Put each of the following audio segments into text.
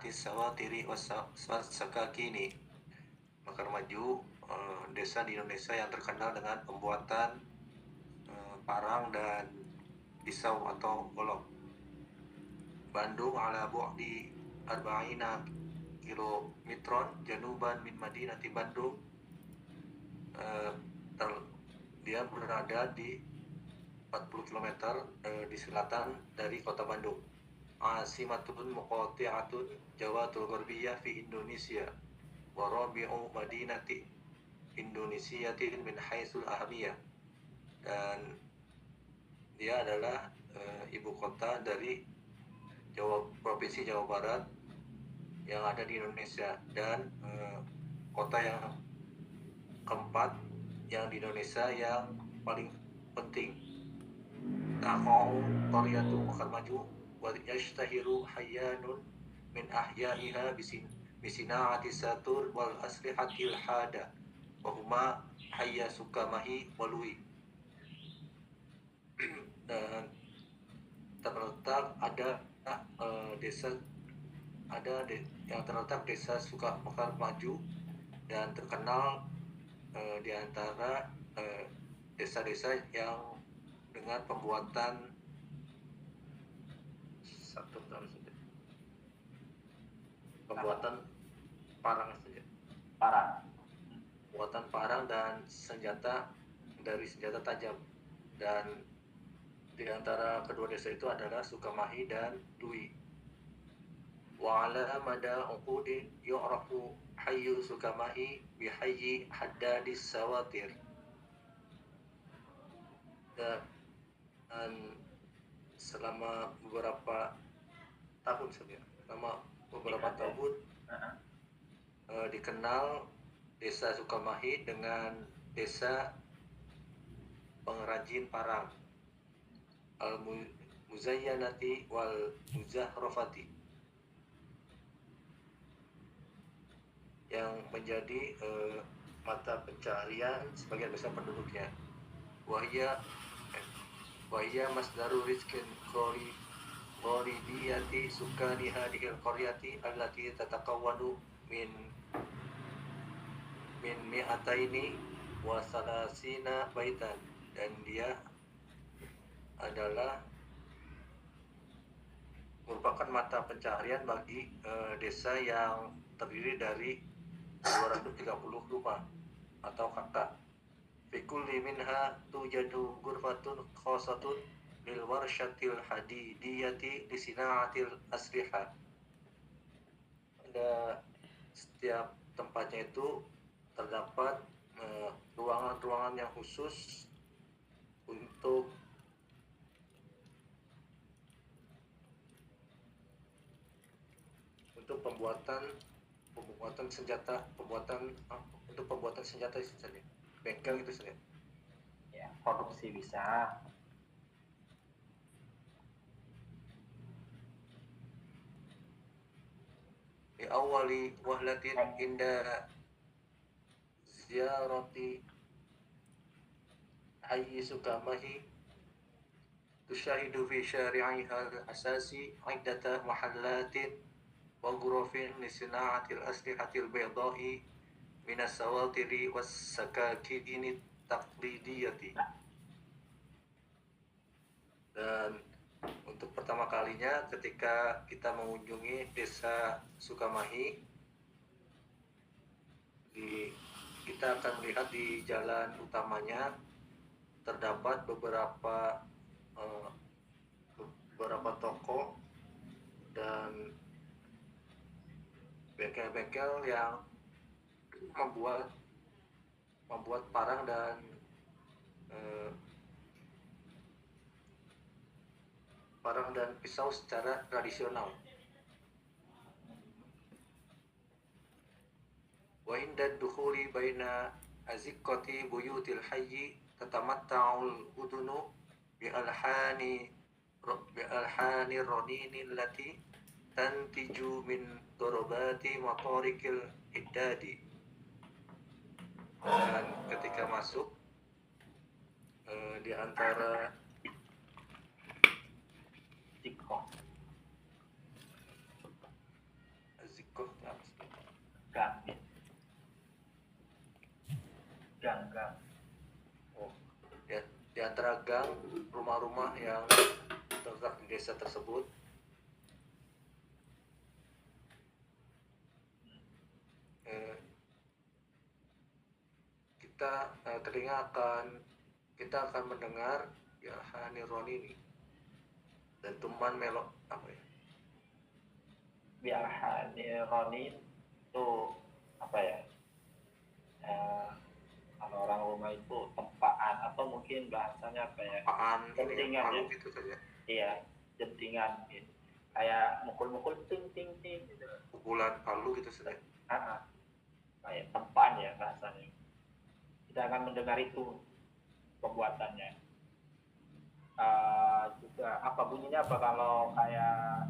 sinaati sawatiri wasakakini. Mekar Maju, desa di Indonesia yang terkenal dengan pembuatan parang dan pisau atau golok. Bandung ala bu'di arba'ina kilometron januban min Madinati Bandung. Dia berada di 40 km di selatan dari kota Bandung. Asimatun muqati'atun Jawatul Gharbiyah fi Indonesia wa rabi'u madinati Indonesiatin min haitsul ahamiyah. Dan dia adalah ibu kota dari Provinsi Jawa Barat yang ada di Indonesia, dan kota yang keempat yang di Indonesia yang paling penting. Taqa'u qaryatu Mekar Maju wa yashtahiru hayyanun min ahyaiha bisina'ati satur wal aslihatil hada wa huma hayya Sukamahi walui. Dan terletak yang terletak desa Mekar Maju dan terkenal di antara desa-desa yang dengan pembuatan parang saja. Pembuatan parang dan senjata tajam. Dan di antara kedua desa itu adalah Sukamahi dan Dwi. Wa ala mada uqudin yu'rafu hayyu Sukamahi bihayyi haddadis sawatir. Dan selama beberapa tahun dikenal desa Sukamahi dengan desa pengrajin parang, al-muzayyanati wal muzahrafati, yang menjadi mata pencaharian sebagian besar penduduknya. Wahia masdaru rizkin qoridiyati sukani hadihil qaryati allati tatakawwanu min mi'ataini wa salasina baitan. Dan dia adalah merupakan mata pencaharian bagi desa yang terdiri dari 230 rumah atau kakak. Fi kulli minha tujadu ghurfatun khasatun lil warshatil hadidiyati li sina'atil asliha. Pada setiap tempatnya itu terdapat ruangan-ruangan yang khusus untuk pembuatan senjata, untuk pembuatan senjata itu saja, bengkel itu saja. Ya, produksi bisa. Di awali wahlatin inda ziyarati hayyi Sukamahi tushahidu fi syari'iha al-asasi iddata mahallatin wa ghurafin li sina'atil aslihatil bayda'i minas sawatiri was sakakini taqlidiyati. Dan untuk pertama kalinya ketika kita mengunjungi desa Sukamahi, kita akan melihat di jalan utamanya terdapat beberapa toko dan bengkel-bengkel yang membuat parang dan pisau secara tradisional. Wa inda dukhuli baina aziqati buyutil hayyi tatamatta'ul udunu bi alhani ronini allati tantiju min dorobati motorikil iddadi. Dan ketika masuk di antara Kok apa sih? Gang. Gang. Oh, di antara gang rumah-rumah yang terletak di desa tersebut, kita akan mendengar ya Hanironi ini dan tuman melok apa ya? Biar Roni itu apa ya? Kalau orang rumah itu tempaan atau mungkin bahasanya apa ya? Apaan Jentingan ya. gitu saja. Iya, jentingan gitu. Kayak mukul-mukul ting gitu. Pukulan palu gitu saja. Kayak tempaan ya bahasanya. Kita akan mendengar itu pembuatannya. Juga apa bunyinya apa kalau kayak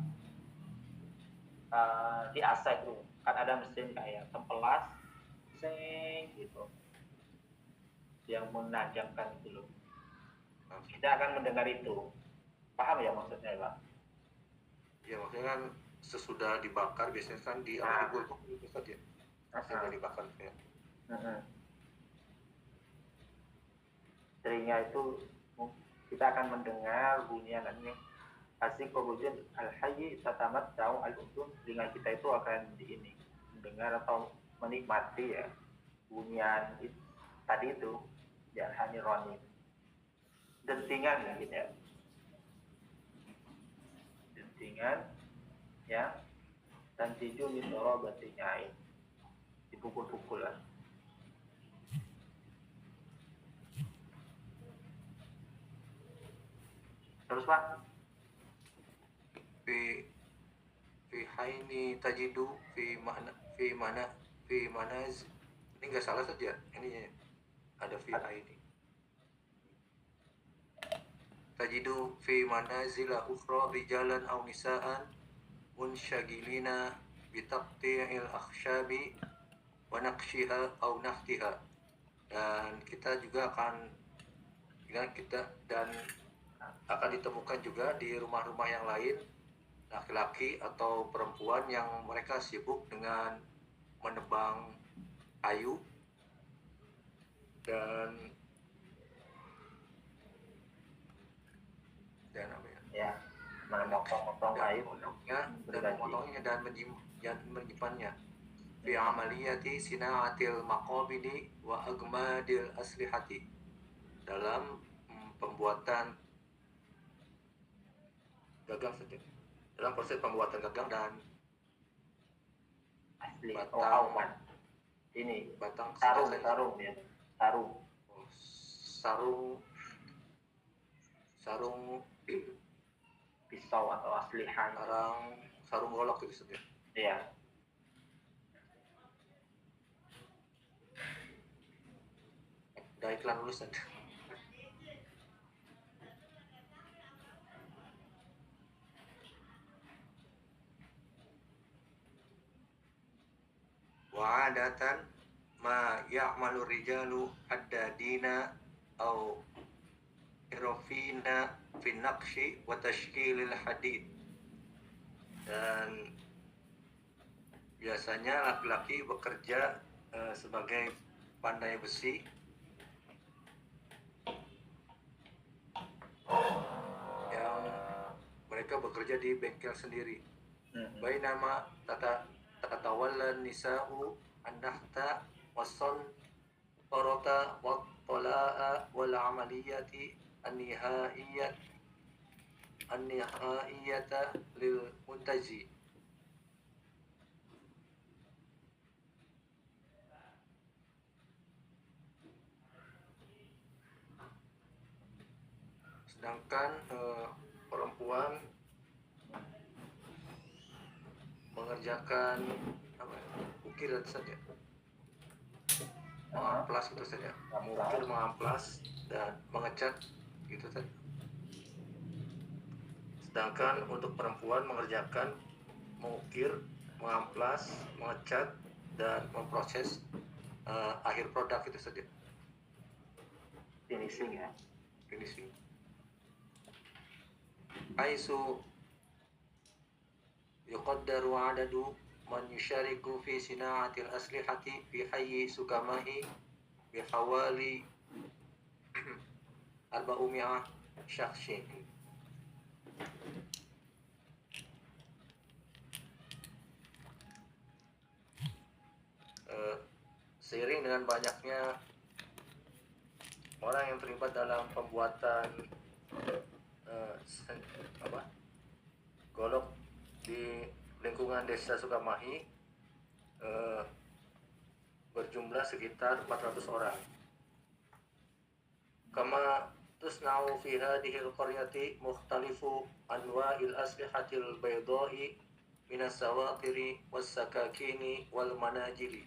di AC itu kan ada mesin kayak tempelas seng gitu yang menajamkan itu loh. Kita akan mendengar itu. Paham ya maksudnya Pak? Ya maksudnya kan sesudah dibakar biasanya kan dipukul itu saja. Sesudah dibakar ya. Telinga itu kita akan mendengar bunyian ini asik kobujun al-hayy tatamat jauh al-udun. Telinga kita itu akan mendengar atau menikmati ya bunyian tadi itu ya Hanironi dentingan gitu ya, dentingan ya, dan tiju mitoro batinyai dipukul-pukul lah. Terus Pak? Fi haini tajidu fi mana ini nggak salah saja ini ada fi haini tajidu fi manazila ukhra rijalan aw nisaan munshagilina bitaqti'il akhshabi wa naqshiha aw nahtiha. Dan kita juga akan ditemukan juga di rumah-rumah yang lain laki-laki atau perempuan yang mereka sibuk dengan menebang kayu dan apa ya memotong kayu dan menyimpannya fi amaliyati sinaatil maqabidi wa agmadil aslihati, dalam pembuatan gagang saja, dalam proses pembuatan gagang dan batang sarung ya, sarung pisau atau aslihan, sarung golok itu saja. Iya. Ada iklan lulusan. Wa'adatan ma ya'malu rijalu ad-dadina au irofina fi naqshi wa tashkilil hadid. Dan biasanya laki-laki bekerja sebagai pandai besi yang mereka bekerja di bengkel sendiri. Bainama tatawalla nisa'u an-nahta was-sun farata wa tala'a wal amaliyati an-nihaiyata lil muntaji. Sedangkan perempuan mengerjakan ukiran saja, mengamplas itu saja, mengukir, mengamplas dan mengecat gitu saja. Sedangkan untuk perempuan mengerjakan mengukir, mengamplas, mengecat dan memproses akhir produk itu saja, finishing. Aisu yuqaddaru adadu man yushariku fi sina'atil aslihati fi hayyi Sukamahi bihawali arba'umi'ah syakhsin. Seiring dengan banyaknya orang yang terlibat dalam pembuatan golok di lingkungan desa Sukamahi, berjumlah sekitar 400 orang. Kama tusna'u fi hadhil qaryati mukhtalifu anwa'il aslihatil bayda'i minas sawatiri was sakakini wal manajili.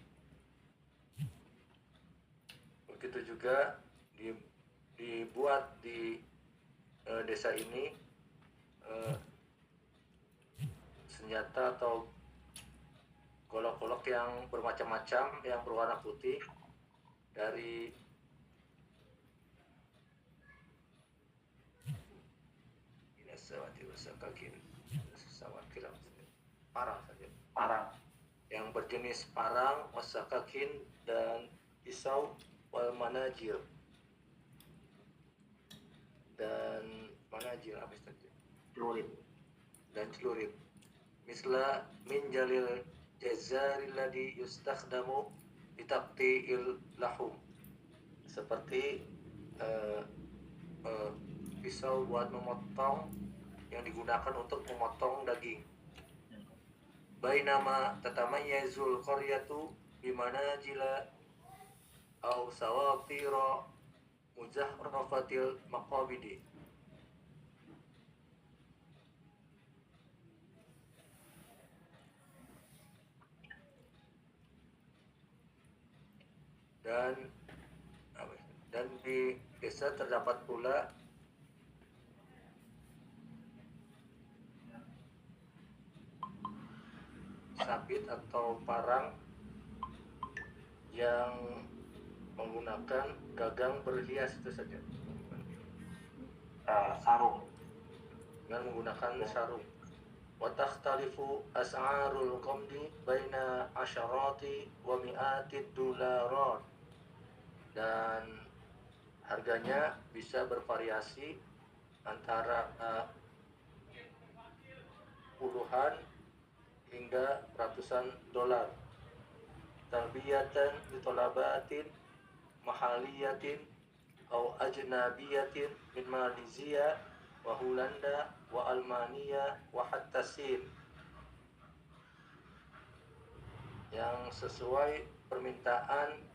Begitu juga dibuat di desa ini senjata atau golok-golok yang bermacam-macam yang berwarna putih dari parang yang berjenis parang, wasakakin dan pisau, wal manajir dan manajir apa saja? Celurit dan celurit. Misla min jalil jazaril ladhi yustakhdamu litaqti'il lahum. Seperti pisau buat memotong yang digunakan untuk memotong daging. Bainama tatamayyazul qaryatu bimanajila aw sawatira muzahrafatil maqabidi. Dan di desa terdapat pula sabit atau parang yang menggunakan gagang berhias itu saja. Sarung. Dengan menggunakan sarung. Wa takhtalifu as'arul qamdi baina asyarati wa mi'atid dolarat. Dan harganya bisa bervariasi antara puluhan hingga ratusan dolar. Tarbiyatan bitolabatin mahaliyatin atau ajnabiyatin min Malaysia wa Hulanda wa Almania wa hatta Sin, yang sesuai permintaan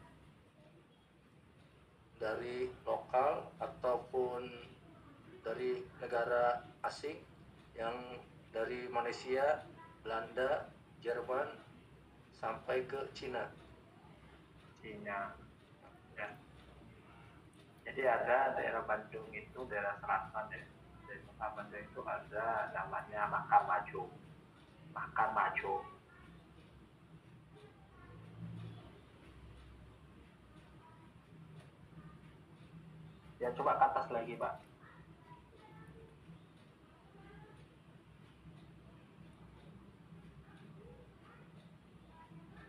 dari lokal ataupun dari negara asing, yang dari Malaysia, Belanda, Jerman sampai ke Cina. Ya. Jadi ada daerah Bandung itu, daerah selatan ya. Di kota Bandung itu ada namanya Makar Majo. Ya, coba ke atas lagi, Pak.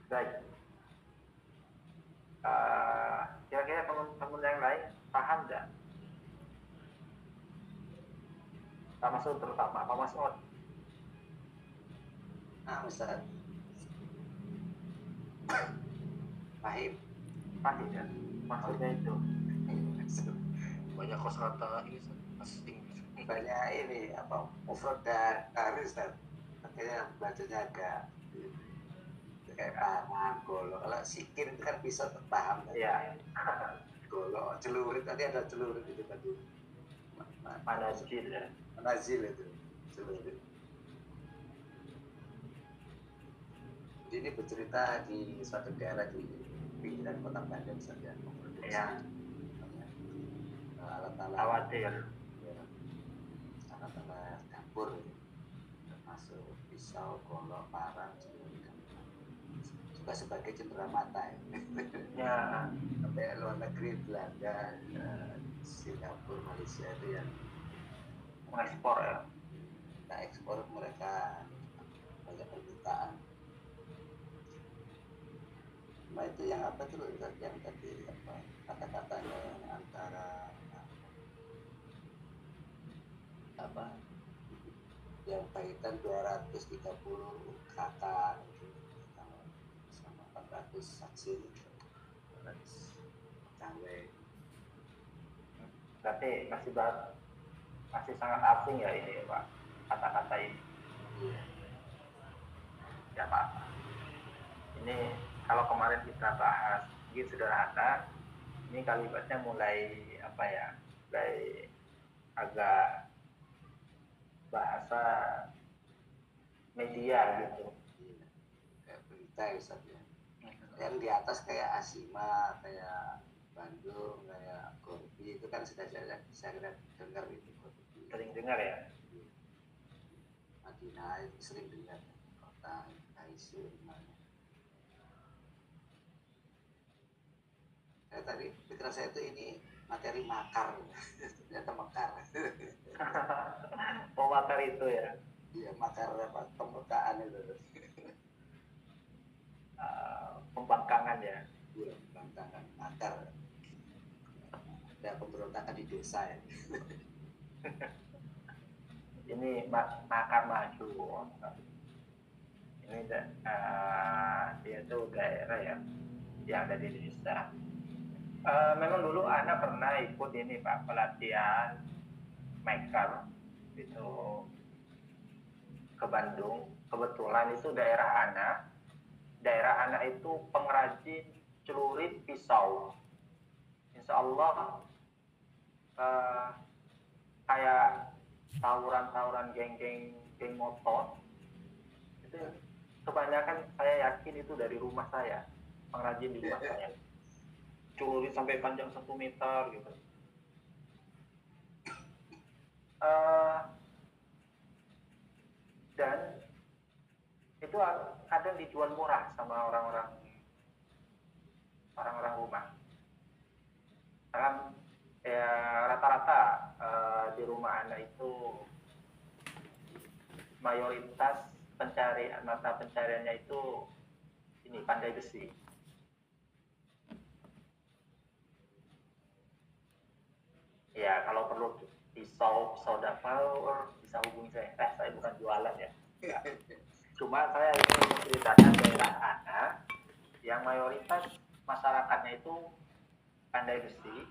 Baik. Kira-kira teman-teman yang lain paham nggak? Pak Masud terutama, Pak Masud. Ustaz. Pahim ya? Maksudnya itu. Banyak kosakata ini asing. Banyak ini apa mufrad dan harus, Ustaz. Makanya bacanya agak kayak pangan, golok. Kalau sikir itu kan bisa terpaham kan? Iya. Golok, celurit, tadi ada celurit itu tadi. Manazil ya. Manazil itu celurit. Jadi ini bercerita di suatu daerah di pinggiran kota Bandung saja. Iya. Alat-alat Khawatir. Ya, alat-alat dapur, termasuk pisau, golok, parang, juga sebagai cendera mata Ya. Sampai luar negeri, Belanda, Singapura, Malaysia itu yang mengekspor ya. Kita ekspor, mereka banyak permintaan. Cuma itu yang apa tuh yang tadi apa kata-katanya yang antara apa yang kaitan 230 kata gitu, sama 400 saksi gitu. 400 pegawai. Berarti masih sangat asing ya ini Pak, kata-kata ini. Iya. Ya Pak, ini kalau kemarin kita bahas mungkin sederhana, ini kalimatnya mulai apa ya, mulai agak bahasa media gitu. Iya. Kayak berita ya Ustaz ya. Yang di atas kayak Asima, kayak Bandung, kayak Gorbi itu kan sudah saya dengar itu Gorbi. Sering dengar ya. Madinah itu sering dengar kota Aisyah mana. Tadi pikiran saya itu ini materi makar, ternyata makar. Oh, makar itu ya. Iya makar apa pembukaan itu. Pembangkangan ya. Iya pembangkangan makar. Ada pemberontakan di desa ya. Ini makar maju. Ini dia itu daerah ya yang ada di Indonesia. Memang dulu Ana pernah ikut ini Pak, pelatihan maker itu ke Bandung. Kebetulan itu daerah Ana itu pengrajin celurit pisau. Insya Allah kayak tawuran geng motor itu kebanyakan saya yakin itu dari rumah saya, pengrajin di rumah saya. Celurit sampai panjang 1 meter gitu. Dan itu kadang dijual murah sama orang-orang rumah. Kan ya rata-rata di rumah Anda itu mayoritas mata pencariannya itu ini pandai besi. Ya kalau perlu pisau dapur bisa hubungi saya. Saya bukan jualan ya. Cuma saya ingin menceritakan daerah Ana yang mayoritas masyarakatnya itu pandai besi.